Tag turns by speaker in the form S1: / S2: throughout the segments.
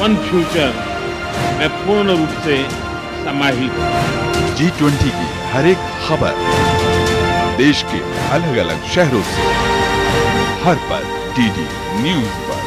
S1: One future में पूर्ण रूप से समाहित है।
S2: G20 की हर एक खबर देश के अलग अलग शहरों से हर पल DD न्यूज पर।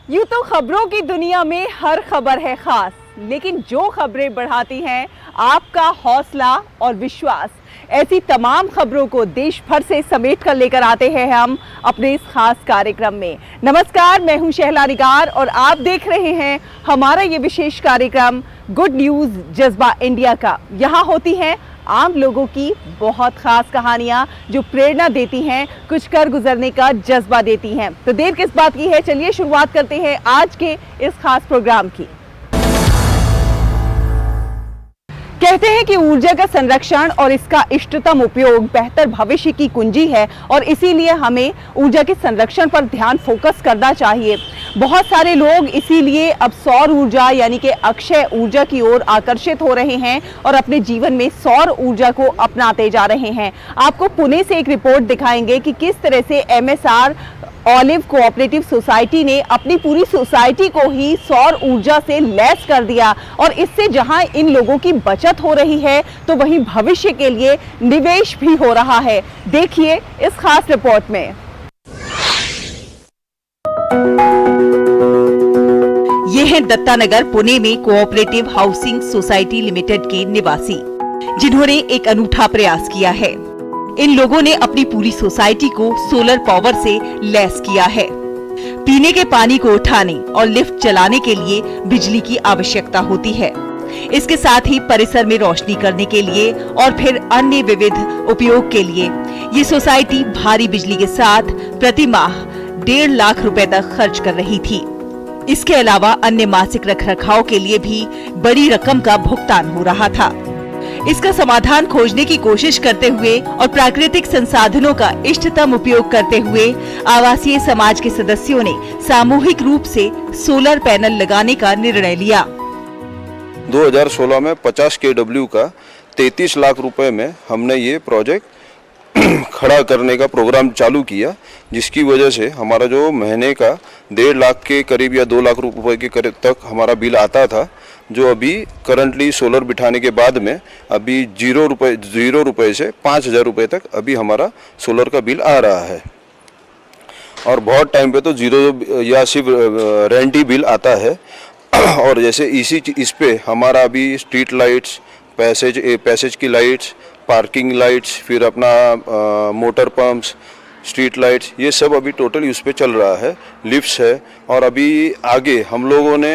S3: यूं तो खबरों की दुनिया में हर खबर है खास, लेकिन जो खबरें बढ़ाती हैं आपका हौसला और विश्वास, ऐसी तमाम खबरों को देश भर से समेट कर लेकर आते हैं हम अपने इस खास कार्यक्रम में। नमस्कार, मैं हूं शहला निगार और आप देख रहे हैं हमारा ये विशेष कार्यक्रम गुड न्यूज जज्बा इंडिया का। यहाँ होती हैं आम लोगों की बहुत खास कहानियां जो प्रेरणा देती हैं, कुछ कर गुजरने का जज्बा देती हैं। तो देर किस बात की है, चलिए शुरुआत करते हैं आज के इस खास प्रोग्राम की। कहते हैं कि ऊर्जा का संरक्षण और इसका इष्टतम उपयोग बेहतर भविष्य की कुंजी है और इसीलिए हमें ऊर्जा के संरक्षण पर ध्यान फोकस करना चाहिए। बहुत सारे लोग इसीलिए अब सौर ऊर्जा यानी कि अक्षय ऊर्जा की ओर आकर्षित हो रहे हैं और अपने जीवन में सौर ऊर्जा को अपनाते जा रहे हैं। आपको पुणे से एक रिपोर्ट दिखाएंगे कि किस तरह से MSR ऑलिव कोऑपरेटिव सोसाइटी ने अपनी पूरी सोसाइटी को ही सौर ऊर्जा से लैस कर दिया और इससे जहां इन लोगों की बचत हो रही है तो वहीं भविष्य के लिए निवेश भी हो रहा है। देखिए इस खास रिपोर्ट में। ये हैं दत्तानगर पुणे में कोऑपरेटिव हाउसिंग सोसाइटी लिमिटेड के निवासी, जिन्होंने एक अनूठा प्रयास किया है। इन लोगों ने अपनी पूरी सोसाइटी को सोलर पावर से लैस किया है। पीने के पानी को उठाने और लिफ्ट चलाने के लिए बिजली की आवश्यकता होती है। इसके साथ ही परिसर में रोशनी करने के लिए और फिर अन्य विविध उपयोग के लिए ये सोसाइटी भारी बिजली के साथ प्रति माह 1.5 लाख रुपए तक खर्च कर रही थी। इसके अलावा अन्य मासिक रखरखाव के लिए भी बड़ी रकम का भुगतान हो रहा था। इसका समाधान खोजने की कोशिश करते हुए और प्राकृतिक संसाधनों का इष्टतम उपयोग करते हुए आवासीय समाज के सदस्यों ने सामूहिक रूप से सोलर पैनल लगाने का निर्णय लिया।
S4: 2016 में 50 kW का 33 लाख रुपए में हमने ये प्रोजेक्ट खड़ा करने का प्रोग्राम चालू किया, जिसकी वजह से हमारा जो महीने का 1.5 लाख के करीब या 2 लाख रुपए के करीब तक हमारा बिल आता था, जो अभी करंटली सोलर बिठाने के बाद में अभी 0 रुपए से 5,000 रुपए तक अभी हमारा सोलर का बिल आ रहा है। और बहुत टाइम पे तो 0 या सिर्फ रेंट ही बिल आता है। और जैसे इस पे हमारा अभी स्ट्रीट लाइट्स, पैसेज की लाइट्स, पार्किंग लाइट्स, फिर अपना मोटर पंप्स, स्ट्रीट लाइट्स, ये सब अभी टोटली उस पे चल रहा है। लिफ्ट्स है और अभी आगे हम लोगों ने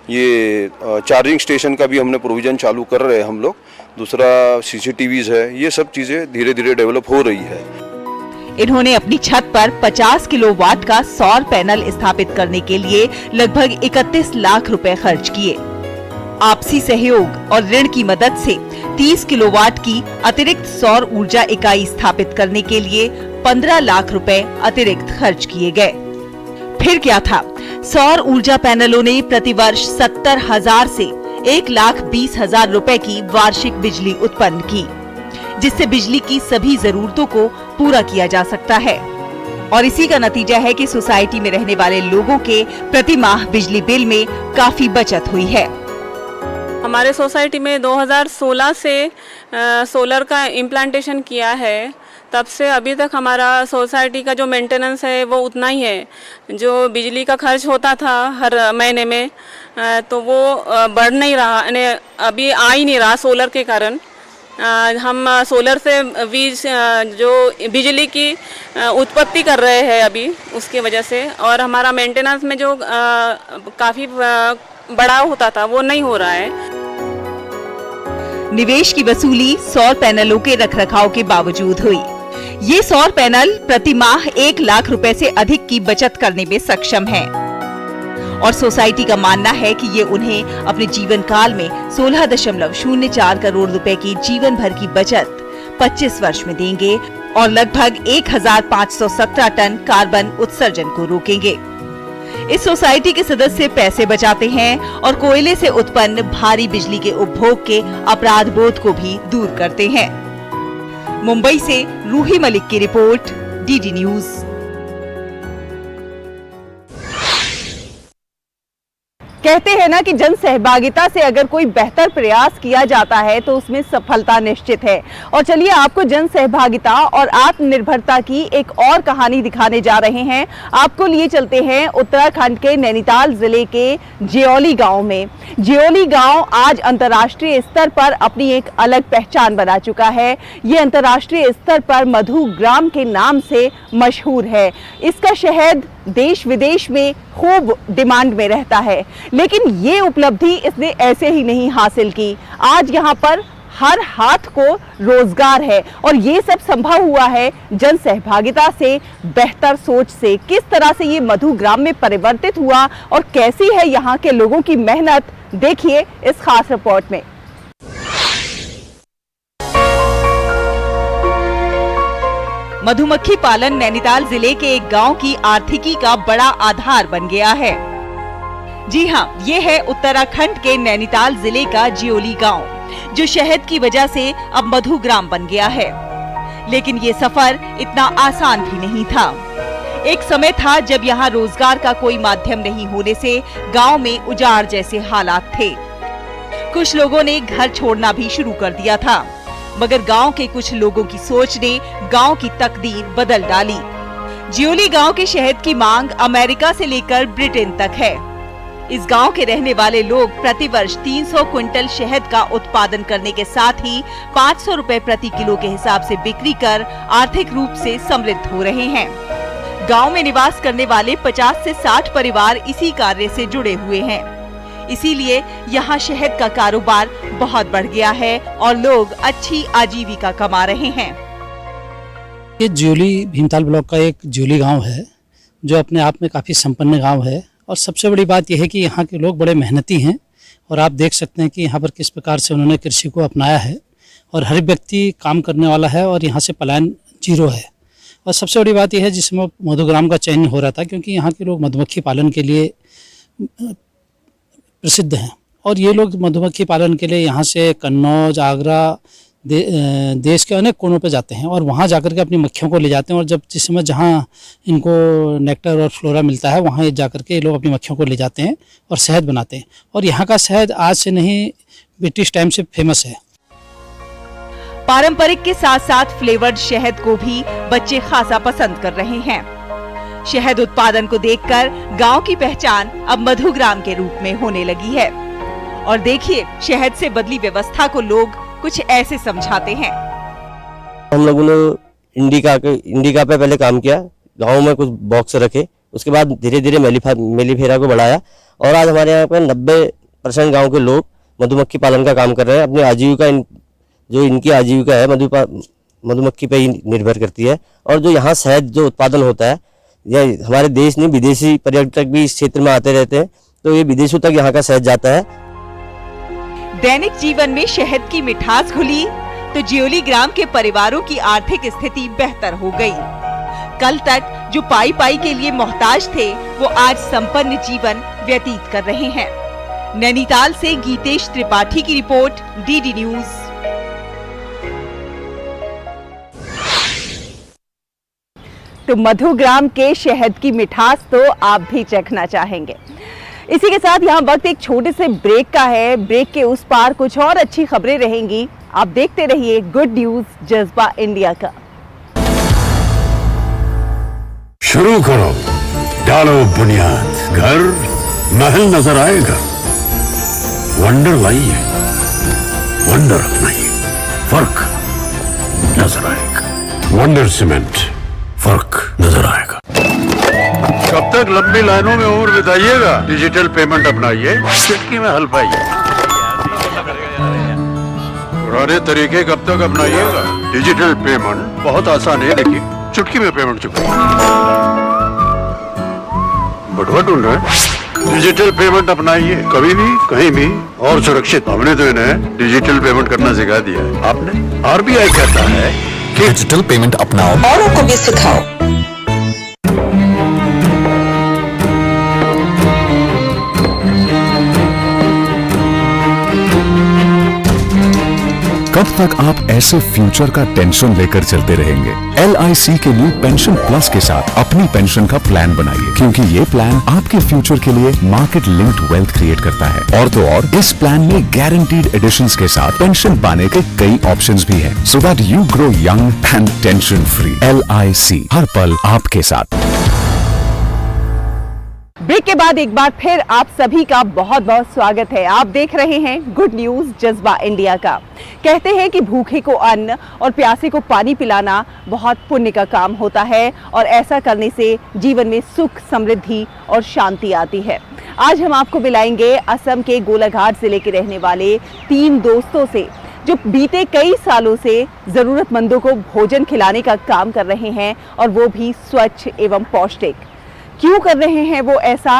S4: ये चार्जिंग स्टेशन का भी हमने प्रोविज़न चालू कर रहे हैं हम लोग। दूसरा CCTVs है। ये सब चीज़ें धीरे धीरे डेवलप हो रही है।
S3: इन्होंने अपनी छत पर 50 किलोवाट का सौर पैनल स्थापित करने के लिए लगभग 31 लाख रुपए खर्च किए। आपसी सहयोग और ऋण की मदद से 30 किलोवाट की अतिरिक्त सौर ऊर्जा इकाई स्थापित करने के लिए 15 लाख रुपए अतिरिक्त खर्च किए गए। फिर क्या था, सौर ऊर्जा पैनलों ने प्रतिवर्ष 70,000 से 1,20,000 रुपए की वार्षिक बिजली उत्पन्न की, जिससे बिजली की सभी जरूरतों को पूरा किया जा सकता है। और इसी का नतीजा है कि सोसाइटी में रहने वाले लोगों के प्रति माह बिजली बिल में काफी बचत हुई है।
S5: हमारे सोसाइटी में 2016 से सोलर का इम्प्लांटेशन किया है। तब से अभी तक हमारा सोसाइटी का जो मेंटेनेंस है वो उतना ही है। जो बिजली का खर्च होता था हर महीने में, तो वो बढ़ नहीं रहा, अभी आ ही नहीं रहा सोलर के कारण। हम सोलर से जो बिजली की उत्पत्ति कर रहे हैं अभी, उसकी वजह से। और हमारा मेंटेनेंस में जो काफ़ी बड़ा होता था वो नहीं हो रहा है।
S3: निवेश की वसूली सौर पैनलों के रखरखाव के बावजूद हुई। ये सौर पैनल प्रति माह 1 लाख रुपए से अधिक की बचत करने में सक्षम है और सोसाइटी का मानना है कि ये उन्हें अपने जीवन काल में 16.04 करोड़ रुपए की जीवन भर की बचत 25 वर्ष में देंगे और लगभग 1517 टन कार्बन उत्सर्जन को रोकेंगे। इस सोसाइटी के सदस्य पैसे बचाते हैं और कोयले से उत्पन्न भारी बिजली के उपभोग के अपराध बोध को भी दूर करते हैं। मुंबई से रूही मलिक की रिपोर्ट, डीडी न्यूज। कहते हैं ना कि जन सहभागिता से अगर कोई बेहतर प्रयास किया जाता है तो उसमें सफलता निश्चित है। और चलिए आपको जन सहभागिता और आत्मनिर्भरता की एक और कहानी दिखाने जा रहे हैं। आपको लिए चलते हैं उत्तराखंड के नैनीताल जिले के जियोली गांव में। जियोली गांव आज अंतर्राष्ट्रीय स्तर पर अपनी एक अलग पहचान बना चुका है। ये अंतर्राष्ट्रीय स्तर पर मधु ग्राम के नाम से मशहूर है। इसका शहद देश विदेश में खूब डिमांड में रहता है, लेकिन ये उपलब्धि इसने ऐसे ही नहीं हासिल की। आज यहाँ पर हर हाथ को रोजगार है और ये सब संभव हुआ है जन सहभागिता से, बेहतर सोच से। किस तरह से ये मधु ग्राम में परिवर्तित हुआ और कैसी है यहाँ के लोगों की मेहनत, देखिए इस खास रिपोर्ट में। मधुमक्खी पालन नैनीताल जिले के एक गांव की आर्थिकी का बड़ा आधार बन गया है। जी हाँ, ये है उत्तराखंड के नैनीताल जिले का जियोली गांव, जो शहद की वजह से अब मधु ग्राम बन गया है। लेकिन ये सफर इतना आसान भी नहीं था। एक समय था जब यहाँ रोजगार का कोई माध्यम नहीं होने से गांव में उजाड़ जैसे हालात थे। कुछ लोगों ने घर छोड़ना भी शुरू कर दिया था, मगर गांव के कुछ लोगों की सोच ने गांव की तकदीर बदल डाली। जियोली गांव के शहद की मांग अमेरिका से लेकर ब्रिटेन तक है। इस गांव के रहने वाले लोग प्रतिवर्ष 300 क्विंटल शहद का उत्पादन करने के साथ ही 500 रुपए प्रति किलो के हिसाब से बिक्री कर आर्थिक रूप से समृद्ध हो रहे हैं। गांव में निवास करने वाले 50 से 60 परिवार इसी कार्य से जुड़े हुए हैं। इसीलिए यहाँ शहद का कारोबार बहुत बढ़ गया है और लोग अच्छी आजीविका कमा रहे हैं।
S6: ये जियोली भीमताल ब्लॉक का एक जियोली गांव है, जो अपने आप में काफ़ी संपन्न गांव है। और सबसे बड़ी बात यह है कि यहाँ के लोग बड़े मेहनती हैं और आप देख सकते हैं कि यहाँ पर किस प्रकार से उन्होंने कृषि को अपनाया है और हर व्यक्ति काम करने वाला है और यहाँ से पलायन जीरो है। और सबसे बड़ी बात यह है जिसमें मधुग्राम का चयन हो रहा था, क्योंकि यहाँ के लोग मधुमक्खी पालन के लिए प्रसिद्ध हैं और ये लोग मधुमक्खी पालन के लिए यहाँ से कन्नौज, आगरा, देश के अनेक कोनों पे जाते हैं और वहाँ जाकर के अपनी मक्खियों को ले जाते हैं। और जब जिस समय जहाँ इनको नेक्टर और फ्लोरा मिलता है वहाँ जाकर के ये लोग अपनी मक्खियों को ले जाते हैं और शहद बनाते हैं। और यहाँ का शहद आज से नहीं, ब्रिटिश टाइम से फेमस है।
S3: पारंपरिक के साथ साथ फ्लेवर्ड शहद को भी बच्चे खासा पसंद कर रहे हैं। शहद उत्पादन को देखकर गांव की पहचान अब मधुग्राम के रूप में होने लगी है। और देखिए, शहद से बदली व्यवस्था को लोग कुछ ऐसे समझाते हैं।
S7: हम लोगों ने इंडिका पे पहले काम किया, गांव में कुछ बॉक्स रखे, उसके बाद धीरे धीरे मेलीफेरा को बढ़ाया और आज हमारे यहाँ पे 90% गांव के लोग मधुमक्खी पालन का काम कर रहे हैं। अपनी आजीविका जो इनकी आजीविका है मधुमक्खी पे ही निर्भर करती है। और जो यहाँ शहद जो उत्पादन होता है, यह हमारे देश में विदेशी पर्यटक भी इस क्षेत्र में आते रहते हैं, तो ये विदेशों तक यहाँ का शहद जाता है।
S3: दैनिक जीवन में शहद की मिठास घुली तो जियोली ग्राम के परिवारों की आर्थिक स्थिति बेहतर हो गई। कल तक जो पाई पाई के लिए मोहताज थे, वो आज संपन्न जीवन व्यतीत कर रहे हैं। नैनीताल से गीतेश त्रिपाठी की रिपोर्ट, डीडी न्यूज। तो मधुग्राम के शहद की मिठास तो आप भी चखना चाहेंगे। इसी के साथ यहाँ वक्त एक छोटे से ब्रेक का है। ब्रेक के उस पार कुछ और अच्छी खबरें रहेंगी। आप देखते रहिए गुड न्यूज जज्बा इंडिया का।
S8: शुरू करो, डालो बुनियाद, घर महल नजर आएगा। वंडर लाइए, वंडर अपनाइए, फर्क नजर आएगा। वंडर सीमेंट, फर्क नजर आएगा। कब तक लंबी लाइनों में उम्र बिताइएगा? डिजिटल पेमेंट अपनाइए, चुटकी में हल पाइए। पुराने तरीके कब तक अपनाइएगा? डिजिटल पेमेंट बहुत आसान है, देखिए चुटकी में पेमेंट चुकाइए। बटुआ ढूंढ रहे हैं? डिजिटल पेमेंट अपनाइए, कभी भी कहीं भी और सुरक्षित। हमने तो इन्हें डिजिटल पेमेंट करना सिखा दिया है, आपने आरबीआई कहता है कि डिजिटल पेमेंट अपनाओ
S9: औरों को भी सिखाओ।
S8: कब तक आप ऐसे फ्यूचर का टेंशन लेकर चलते रहेंगे? LIC के न्यू पेंशन प्लस के साथ अपनी पेंशन का प्लान बनाइए, क्योंकि ये प्लान आपके फ्यूचर के लिए मार्केट लिंक्ड वेल्थ क्रिएट करता है। और तो और इस प्लान में गारंटीड एडिशंस के साथ पेंशन पाने के कई ऑप्शंस भी हैं, so that you grow young and tension free. LIC, हर पल आपके साथ।
S3: ब्रेक के बाद एक बार फिर आप सभी का बहुत बहुत स्वागत है। आप देख रहे हैं गुड न्यूज जज्बा इंडिया का। कहते हैं कि भूखे को अन्न और प्यासे को पानी पिलाना बहुत पुण्य का काम होता है और ऐसा करने से जीवन में सुख, समृद्धि और शांति आती है। आज हम आपको मिलाएंगे असम के गोलाघाट जिले के रहने वाले 3 दोस्तों से, जो बीते कई सालों से जरूरतमंदों को भोजन खिलाने का काम कर रहे हैं, और वो भी स्वच्छ एवं पौष्टिक। क्यों कर रहे हैं वो ऐसा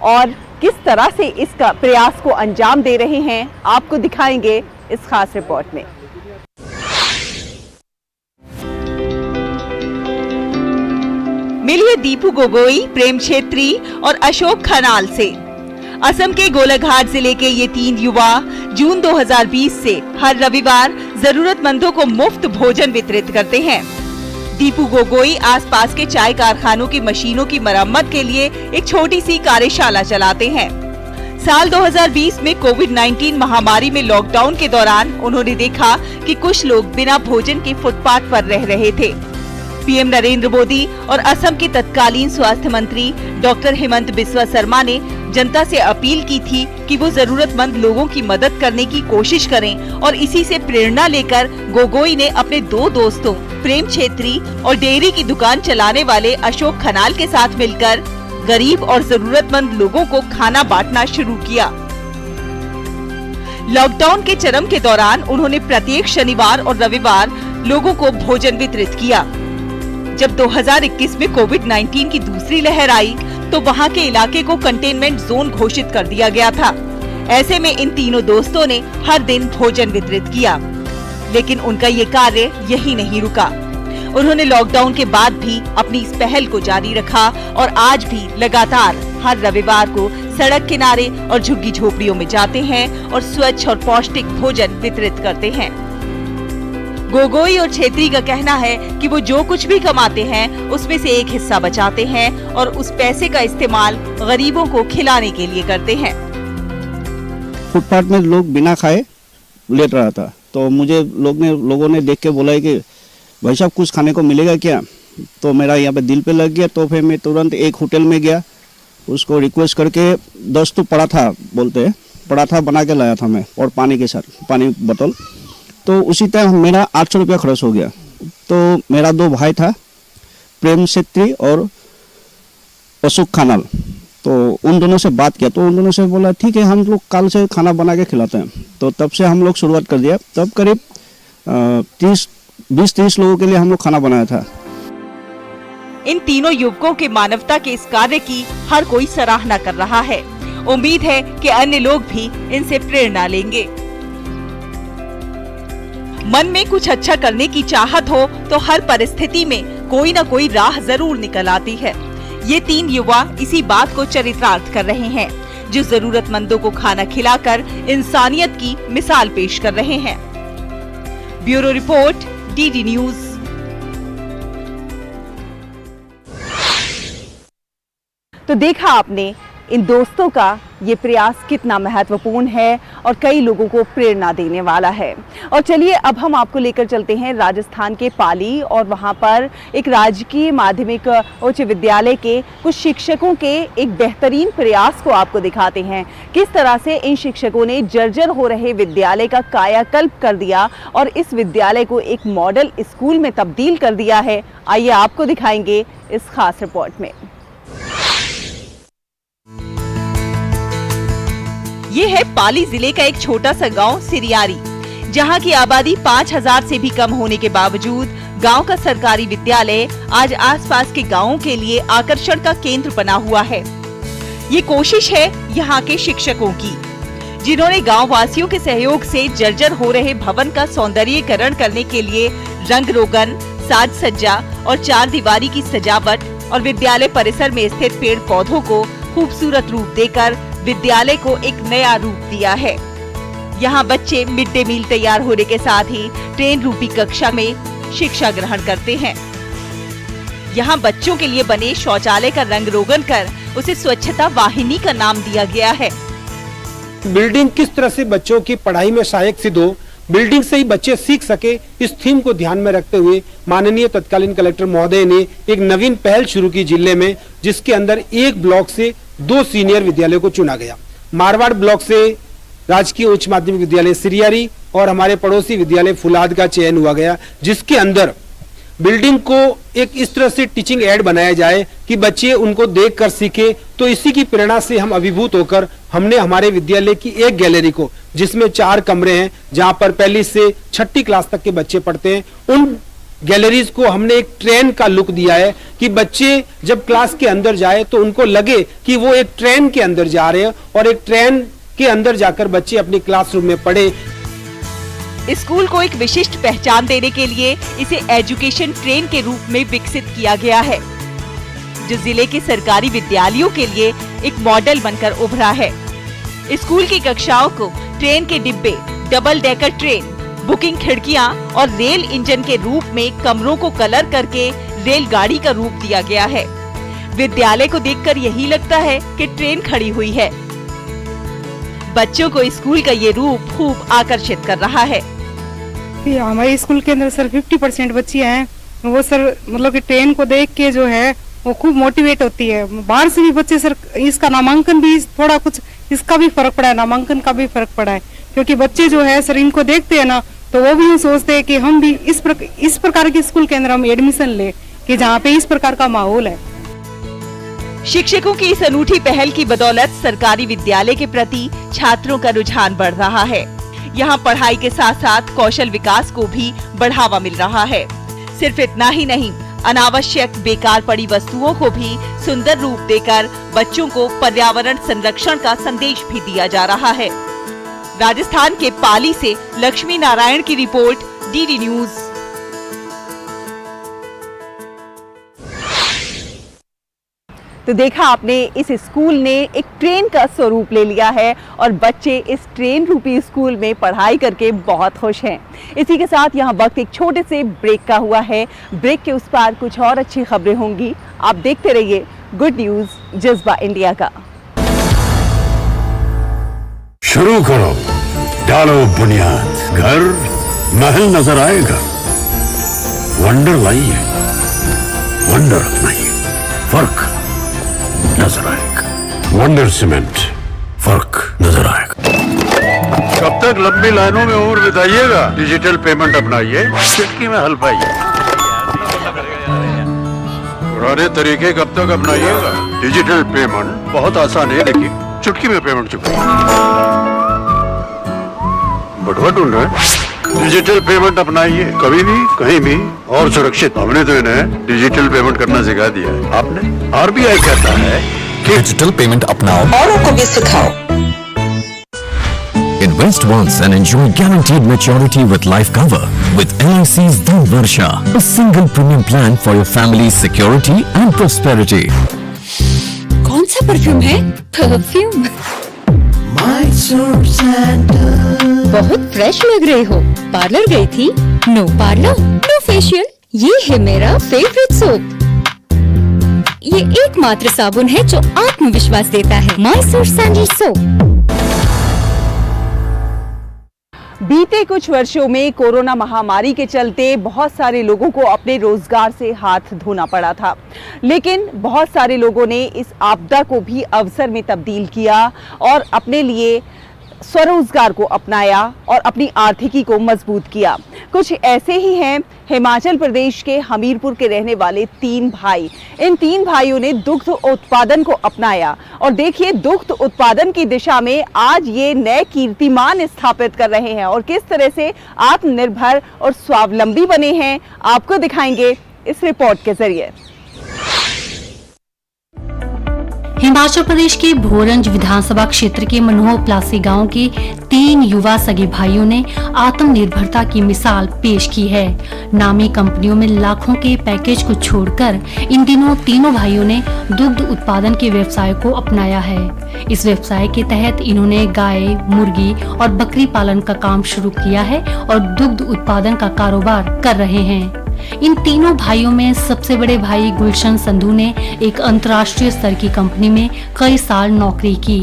S3: और किस तरह से इसका प्रयास को अंजाम दे रहे हैं, आपको दिखाएंगे इस खास रिपोर्ट में। मिलिए दीपू गोगोई, प्रेम छेत्री और अशोक खनाल से। असम के गोलाघाट जिले के ये 3 युवा जून 2020 से हर रविवार जरूरतमंदों को मुफ्त भोजन वितरित करते हैं। दीपू गोगोई आसपास के चाय कारखानों की मशीनों की मरम्मत के लिए एक छोटी सी कार्यशाला चलाते हैं। साल 2020 में कोविड-19 महामारी में लॉकडाउन के दौरान उन्होंने देखा कि कुछ लोग बिना भोजन के फुटपाथ पर रह रहे थे। पीएम नरेंद्र मोदी और असम के तत्कालीन स्वास्थ्य मंत्री डॉक्टर हेमंत बिस्वा शर्मा ने जनता से अपील की थी कि वो जरूरतमंद लोगों की मदद करने की कोशिश करें, और इसी से प्रेरणा लेकर गोगोई ने अपने 2 दोस्तों प्रेम छेत्री और डेयरी की दुकान चलाने वाले अशोक खनाल के साथ मिलकर गरीब और जरूरतमंद लोगों को खाना बांटना शुरू किया। लॉकडाउन के चरम के दौरान उन्होंने प्रत्येक शनिवार और रविवार लोगों को भोजन वितरित किया। जब 2021 में कोविड-19 की दूसरी लहर आई तो वहां के इलाके को कंटेनमेंट जोन घोषित कर दिया गया था। ऐसे में इन तीनों दोस्तों ने हर दिन भोजन वितरित किया, लेकिन उनका ये कार्य यही नहीं रुका। उन्होंने लॉकडाउन के बाद भी अपनी इस पहल को जारी रखा और आज भी लगातार हर रविवार को सड़क किनारे और झुग्गी झोपड़ियों में जाते हैं और स्वच्छ और पौष्टिक भोजन वितरित करते हैं। गोगोई और छेत्री का कहना है कि वो जो कुछ भी कमाते हैं उसमें से एक हिस्सा बचाते हैं और उस पैसे का इस्तेमाल गरीबों को खिलाने के लिए करते हैं।
S10: फुटपाथ में लोग बिना खाए लेट रहा था, तो मुझे लोगों ने देख के बोला कि भाई साहब कुछ खाने को मिलेगा क्या? तो मेरा यहाँ पे दिल पे लग गया। तो फिर मैं तुरंत एक होटल में गया, उसको रिक्वेस्ट करके 10 तो पराठा बोलते हैं, पराठा बना के लाया था मैं, और पानी के साथ पानी बोतल। तो उसी टाइम मेरा 800 रुपया खर्च हो गया। तो मेरा 2 भाई था, प्रेम छेत्री और अशोक खनाल, तो उन दोनों से बात किया। तो उन दोनों से बोला ठीक है, हम लोग कल से खाना बना के खिलाते हैं। तो तब से हम लोग शुरुआत कर दिया। तब करीब 20-30 लोगों के लिए हम लोग खाना बनाया था।
S3: इन तीनों युवकों के मानवता के इस कार्य की हर कोई सराहना कर रहा है। उम्मीद है कि अन्य लोग भी इनसे प्रेरणा लेंगे। मन में कुछ अच्छा करने की चाहत हो तो हर परिस्थिति में कोई न कोई राह जरूर निकल आती है। ये 3 युवा इसी बात को चरितार्थ कर रहे हैं, जो जरूरतमंदों को खाना खिलाकर इंसानियत की मिसाल पेश कर रहे हैं। Bureau report, DD news. तो देखा आपने इन दोस्तों का ये प्रयास कितना महत्वपूर्ण है और कई लोगों को प्रेरणा देने वाला है। और चलिए अब हम आपको लेकर चलते हैं राजस्थान के पाली, और वहाँ पर एक राजकीय माध्यमिक उच्च विद्यालय के कुछ शिक्षकों के एक बेहतरीन प्रयास को आपको दिखाते हैं। किस तरह से इन शिक्षकों ने जर्जर हो रहे विद्यालय का कायाकल्प कर दिया और इस विद्यालय को एक मॉडल स्कूल में तब्दील कर दिया है। आइए आपको दिखाएंगे इस खास रिपोर्ट में। ये है पाली जिले का एक छोटा सा गांव सिरियारी, जहां की आबादी 5000 से भी कम होने के बावजूद गांव का सरकारी विद्यालय आज आसपास के गांवों के लिए आकर्षण का केंद्र बना हुआ है। ये कोशिश है यहाँ के शिक्षकों की, जिन्होंने गांव वासियों के सहयोग से जर्जर हो रहे भवन का सौंदर्यीकरण करने के लिए रंग रोगन, साज सज्जा और चार दीवारी की सजावट और विद्यालय परिसर में स्थित पेड़ पौधों को खूबसूरत रूप देकर विद्यालय को एक नया रूप दिया है। यहाँ बच्चे मिड डे मील तैयार होने के साथ ही ट्रेन रूपी कक्षा में शिक्षा ग्रहण करते हैं। यहाँ बच्चों के लिए बने शौचालय का रंग रोगन कर उसे स्वच्छता वाहिनी का नाम दिया गया है।
S9: बिल्डिंग किस तरह से बच्चों की पढ़ाई में सहायक सिद्ध हो, बिल्डिंग से ही बच्चे सीख सके, इस थीम को ध्यान में रखते हुए माननीय तत्कालीन कलेक्टर महोदय ने एक नवीन पहल शुरू की जिले में, जिसके अंदर एक ब्लॉक से 2 सीनियर विद्यालयों को चुना गया। मारवाड़ ब्लॉक से राजकीय उच्च माध्यमिक विद्यालय सिरियारी और हमारे पड़ोसी विद्यालय फुलाद का चयन हुआ गया, जिसके अंदर बिल्डिंग को एक इस तरह से टीचिंग एड बनाया जाए कि बच्चे उनको देखकर सीखे। तो इसी की प्रेरणा से हम अभिभूत होकर हमने हमारे विद्यालय की एक गैलरी को, जिसमें 4 कमरे हैं जहां पर पहली से 6ठी क्लास तक के बच्चे पढ़ते हैं, उन गैलरीज को हमने एक ट्रेन का लुक दिया है कि बच्चे जब क्लास के अंदर जाए तो उनको लगे कि वो एक ट्रेन के अंदर जा रहे हैं और एक ट्रेन के अंदर जाकर बच्चे अपनी क्लासरूम में पढ़े।
S3: स्कूल को एक विशिष्ट पहचान देने के लिए इसे एजुकेशन ट्रेन के रूप में विकसित किया गया है, जो जिले के सरकारी विद्यालयों के लिए एक मॉडल बनकर उभरा है। स्कूल की कक्षाओं को ट्रेन के डिब्बे, डबल डेकर ट्रेन, बुकिंग खिड़कियां और रेल इंजन के रूप में कमरों को कलर करके रेलगाड़ी का रूप दिया गया है। विद्यालय को देखकर यही लगता है कि ट्रेन खड़ी हुई है। बच्चों को स्कूल का ये रूप खूब आकर्षित कर रहा है।
S11: हमारे स्कूल के अंदर सर 50% बच्चियां हैं, वो सर मतलब कि ट्रेन को देख के जो है वो खूब मोटिवेट होती है। बाहर से भी बच्चे सर, इसका नामांकन भी थोड़ा कुछ इसका भी फर्क पड़ा है, नामांकन का भी फर्क पड़ा है, क्योंकि बच्चे जो है सर इनको देखते हैं ना तो वो भी यूँ सोचते हैं कि हम भी इस प्रकार के स्कूल के अंदर हम एडमिशन ले, कि जहाँ पे इस प्रकार का माहौल है।
S3: शिक्षकों की इस अनूठी पहल की बदौलत सरकारी विद्यालय के प्रति छात्रों का रुझान बढ़ रहा है। यहाँ पढ़ाई के साथ साथ कौशल विकास को भी बढ़ावा मिल रहा है। सिर्फ इतना ही नहीं, अनावश्यक बेकार पड़ी वस्तुओं को भी सुंदर रूप देकर बच्चों को पर्यावरण संरक्षण का संदेश भी दिया जा रहा है। राजस्थान के पाली से लक्ष्मी नारायण की रिपोर्ट, डीडी न्यूज। तो देखा आपने, इस स्कूल ने एक ट्रेन का स्वरूप ले लिया है और बच्चे इस ट्रेन रूपी स्कूल में पढ़ाई करके बहुत खुश हैं। इसी के साथ यहाँ वक्त एक छोटे से ब्रेक का हुआ है। ब्रेक के उस पार कुछ और अच्छी खबरें होंगी। आप देखते रहिए गुड न्यूज जज्बा इंडिया का।
S8: शुरू करो, डालो बुनियाद, घर महल नजर आएगा। वंडर लाइए, वंडर अपनाइए, फर्क नजर आएगा। वंडर सीमेंट, फर्क नजर आएगा। कब तक लंबी लाइनों में उम्र बिताइएगा? डिजिटल पेमेंट अपनाइए, चुटकी में हल पाइए। पुराने तरीके कब तक अपनाइएगा? डिजिटल पेमेंट बहुत आसान है, लेकिन चुटकी में पेमेंट चुकाइए। बटवा ढूंढ रहे? डिजिटल पेमेंट अपनाइए, कभी भी कहीं भी और सुरक्षित। हमने तो इन्हें डिजिटल पेमेंट करना सिखा दिया है। आपने? आरबीआई कहता है कि
S12: डिजिटल पेमेंट अपनाओ,
S13: औरों को भी सिखाओ।
S12: Invest once and enjoy guaranteed maturity with life cover with LIC's Dhan Varsha, a single premium plan for your family's security and prosperity.
S13: कौन सा परफ्यूम है? परफ्यूम बहुत फ्रेश लग रहे हो। पार्लर गई थी? No parlour, no facial. ये है मेरा फेवरेट सोप। ये एकमात्र साबुन है जो आत्मविश्वास देता है। Mysore sandal soap.
S3: बीते कुछ वर्षों में कोरोना महामारी के चलते बहुत सारे लोगों को अपने रोजगार से हाथ धोना पड़ा था, लेकिन बहुत सारे लोगों ने इस आपदा को भी अवसर में तब्दील किया और अपने लिए स्वरोजगार को अपनाया और अपनी आर्थिकी को मजबूत किया। कुछ ऐसे ही हैं हिमाचल प्रदेश के हमीरपुर के रहने वाले 3 भाई। इन 3 भाइयों ने दुग्ध उत्पादन को अपनाया और देखिए दुग्ध उत्पादन की दिशा में आज ये नए कीर्तिमान स्थापित कर रहे हैं और किस तरह से आत्मनिर्भर और स्वावलंबी बने हैं, आपको दिखाएंगे इस रिपोर्ट के जरिए।
S13: हिमाचल प्रदेश के भोरंज विधानसभा क्षेत्र के मनोह प्लासी गांव के 3 युवा सगे भाइयों ने आत्मनिर्भरता की मिसाल पेश की है। नामी कंपनियों में लाखों के पैकेज को छोड़कर इन दिनों तीनों भाइयों ने दुग्ध उत्पादन के व्यवसाय को अपनाया है। इस व्यवसाय के तहत इन्होंने गाय, मुर्गी और बकरी पालन का काम शुरू किया है और दुग्ध उत्पादन का कारोबार कर रहे हैं। इन तीनों भाइयों में सबसे बड़े भाई गुलशन संधू ने एक अंतर्राष्ट्रीय स्तर की कंपनी में कई साल नौकरी की।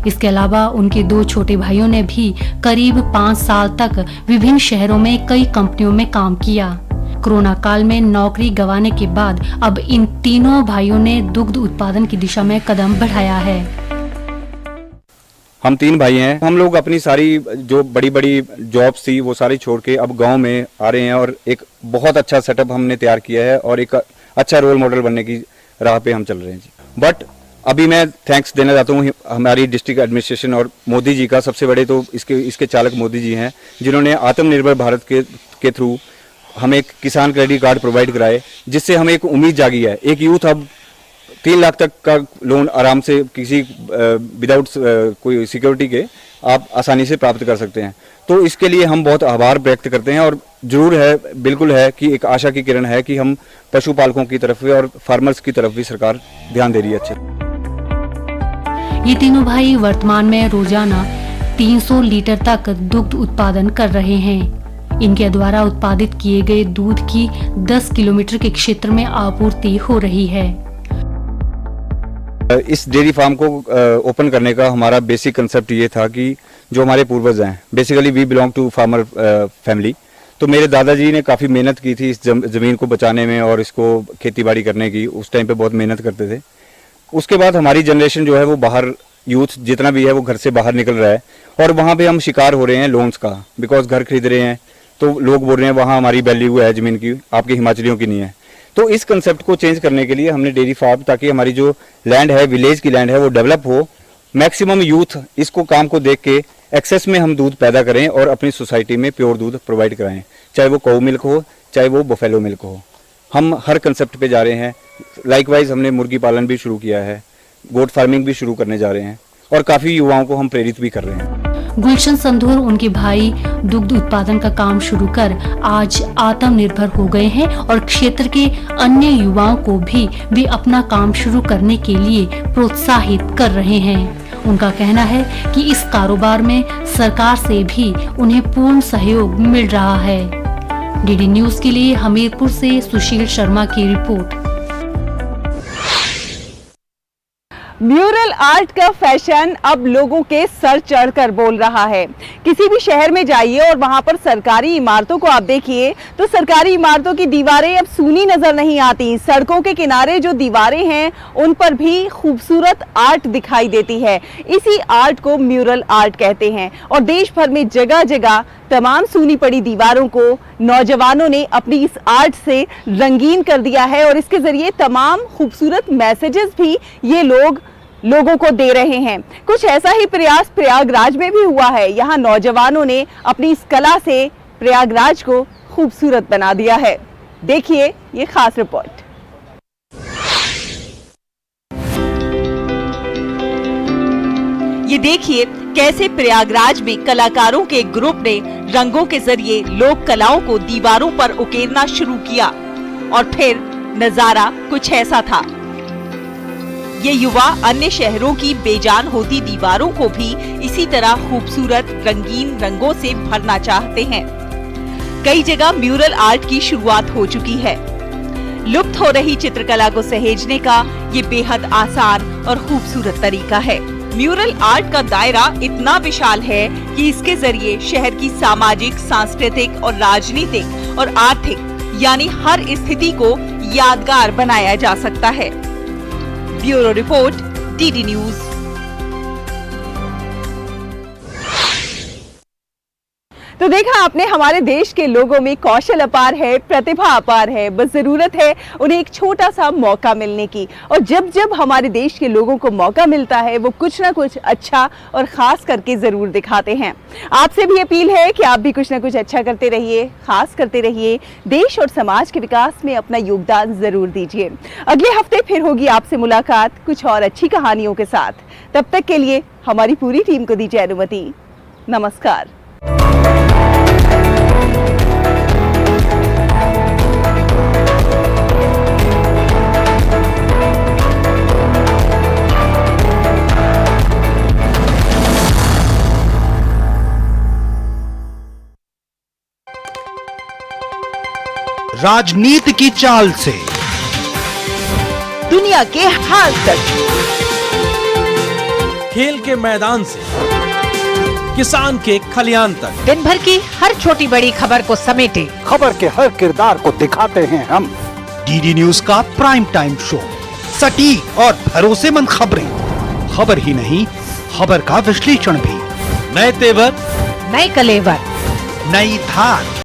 S13: इसके अलावा उनके 2 छोटे भाइयों ने भी करीब 5 साल तक विभिन्न शहरों में कई कंपनियों में काम किया। कोरोना काल में नौकरी गंवाने के बाद अब इन तीनों भाइयों ने दुग्ध उत्पादन की दिशा में कदम बढ़ाया है।
S14: हम 3 भाई हैं। हम लोग अपनी सारी जो बड़ी बड़ी जॉब्स थी वो सारी छोड़ के अब गांव में आ रहे हैं और एक बहुत अच्छा सेटअप हमने तैयार किया है और एक अच्छा रोल मॉडल बनने की राह पे हम चल रहे हैं जी। बट अभी मैं थैंक्स देना चाहता हूँ हमारी डिस्ट्रिक्ट एडमिनिस्ट्रेशन और मोदी जी का। सबसे बड़े तो इसके चालक मोदी जी हैं, जिन्होंने आत्मनिर्भर भारत के थ्रू हमें एक किसान क्रेडिट कार्ड प्रोवाइड कराए, जिससे हमें एक उम्मीद जागी है। एक यूथ अब 3 लाख तक का लोन आराम से किसी विदाउट कोई सिक्योरिटी के आप आसानी से प्राप्त कर सकते हैं। तो इसके लिए हम बहुत आभार व्यक्त करते हैं और जरूर है, बिल्कुल है कि एक आशा की किरण है कि हम पशुपालकों की तरफ भी और फार्मर्स की तरफ भी सरकार ध्यान दे रही है। अच्छे
S13: ये तीनों भाई वर्तमान में रोजाना 300 लीटर तक दुग्ध उत्पादन कर रहे हैं। इनके द्वारा उत्पादित किए गए दूध की 10 किलोमीटर के क्षेत्र में आपूर्ति हो रही है।
S14: इस डेयरी फार्म को ओपन करने का हमारा बेसिक कंसेप्ट ये था कि जो हमारे पूर्वज हैं, basically we belong to farmer family. तो मेरे दादाजी ने काफ़ी मेहनत की थी इस ज़मीन को बचाने में और इसको खेतीबाड़ी करने की। उस टाइम पे बहुत मेहनत करते थे। उसके बाद हमारी जनरेशन जो है वो बाहर, यूथ जितना भी है वो घर से बाहर निकल रहा है और वहाँ पे हम शिकार हो रहे हैं लोन्स का। बिकॉज घर खरीद रहे हैं तो लोग बोल रहे हैं वहाँ हमारी वैल्यू है ज़मीन की, आपके हिमाचलियों की नहीं है। तो इस कंसेप्ट को चेंज करने के लिए हमने डेयरी फार्म, ताकि हमारी जो लैंड है, विलेज की लैंड है, वो डेवलप हो, मैक्सिमम यूथ इसको काम को देख के एक्सेस में हम दूध पैदा करें और अपनी सोसाइटी में प्योर दूध प्रोवाइड कराएं, चाहे वो काऊ मिल्क हो, चाहे वो बफेलो मिल्क हो। हम हर कंसेप्ट पे जा रहे हैं। लाइकवाइज हमने मुर्गी पालन भी शुरू किया है, गोट फार्मिंग भी शुरू करने जा रहे हैं और काफ़ी युवाओं को हम प्रेरित भी कर रहे हैं।
S13: गुलशन संधू और उनके भाई दुग्ध उत्पादन का काम शुरू कर आज आत्मनिर्भर हो गए हैं और क्षेत्र के अन्य युवाओं को भी वे अपना काम शुरू करने के लिए प्रोत्साहित कर रहे हैं। उनका कहना है कि इस कारोबार में सरकार से भी उन्हें पूर्ण सहयोग मिल रहा है। डीडी न्यूज के लिए हमीरपुर से सुशील शर्मा की रिपोर्ट।
S3: म्यूरल आर्ट का फैशन अब लोगों के सर चढ़कर बोल रहा है। किसी भी शहर में जाइए और वहां पर सरकारी इमारतों को आप देखिए तो सरकारी इमारतों की दीवारें अब सूनी नजर नहीं आती। सड़कों के किनारे जो दीवारें हैं उन पर भी खूबसूरत आर्ट दिखाई देती है। इसी आर्ट को म्यूरल आर्ट कहते हैं और देश भर में जगह जगह तमाम सूनी पड़ी दीवारों को नौजवानों ने अपनी इस आर्ट से रंगीन कर दिया है और इसके जरिए तमाम खूबसूरत मैसेजेस भी ये लोगों को दे रहे हैं। कुछ ऐसा ही प्रयास प्रयागराज में भी हुआ है। यहाँ नौजवानों ने अपनी इस कला से प्रयागराज को खूबसूरत बना दिया है। देखिए ये खास रिपोर्ट। ये देखिए कैसे प्रयागराज में कलाकारों के ग्रुप ने रंगों के जरिए लोक कलाओं को दीवारों पर उकेरना शुरू किया और फिर नजारा कुछ ऐसा था। ये युवा अन्य शहरों की बेजान होती दीवारों को भी इसी तरह खूबसूरत रंगीन रंगों से भरना चाहते हैं। कई जगह म्यूरल आर्ट की शुरुआत हो चुकी है। लुप्त हो रही चित्रकला को सहेजने का ये बेहद आसान और खूबसूरत तरीका है। म्यूरल आर्ट का दायरा इतना विशाल है कि इसके जरिए शहर की सामाजिक, सांस्कृतिक और राजनीतिक और आर्थिक यानी हर स्थिति को यादगार बनाया जा सकता है। Bureau report, DD news. तो देखा आपने, हमारे देश के लोगों में कौशल अपार है, प्रतिभा अपार है, बस जरूरत है उन्हें एक छोटा सा मौका मिलने की। और जब जब हमारे देश के लोगों को मौका मिलता है वो कुछ ना कुछ अच्छा और खास करके जरूर दिखाते हैं। आपसे भी अपील है कि आप भी कुछ ना कुछ अच्छा करते रहिए, खास करते रहिए, देश और समाज के विकास में अपना योगदान जरूर दीजिए। अगले हफ्ते फिर होगी आपसे मुलाकात कुछ और अच्छी कहानियों के साथ। तब तक के लिए हमारी पूरी टीम को दीजिए अनुमति। नमस्कार।
S15: राजनीति की चाल से
S3: दुनिया के हाल तक,
S15: खेल के मैदान से किसान के खलियान तक,
S16: दिन भर की हर छोटी बड़ी खबर को समेटे
S15: खबर के हर किरदार को दिखाते हैं हम। डीडी न्यूज का प्राइम टाइम शो, सटीक और भरोसेमंद खबरें, खबर ही नहीं खबर का विश्लेषण भी, नए तेवर,
S16: नए कलेवर,
S15: नई धार।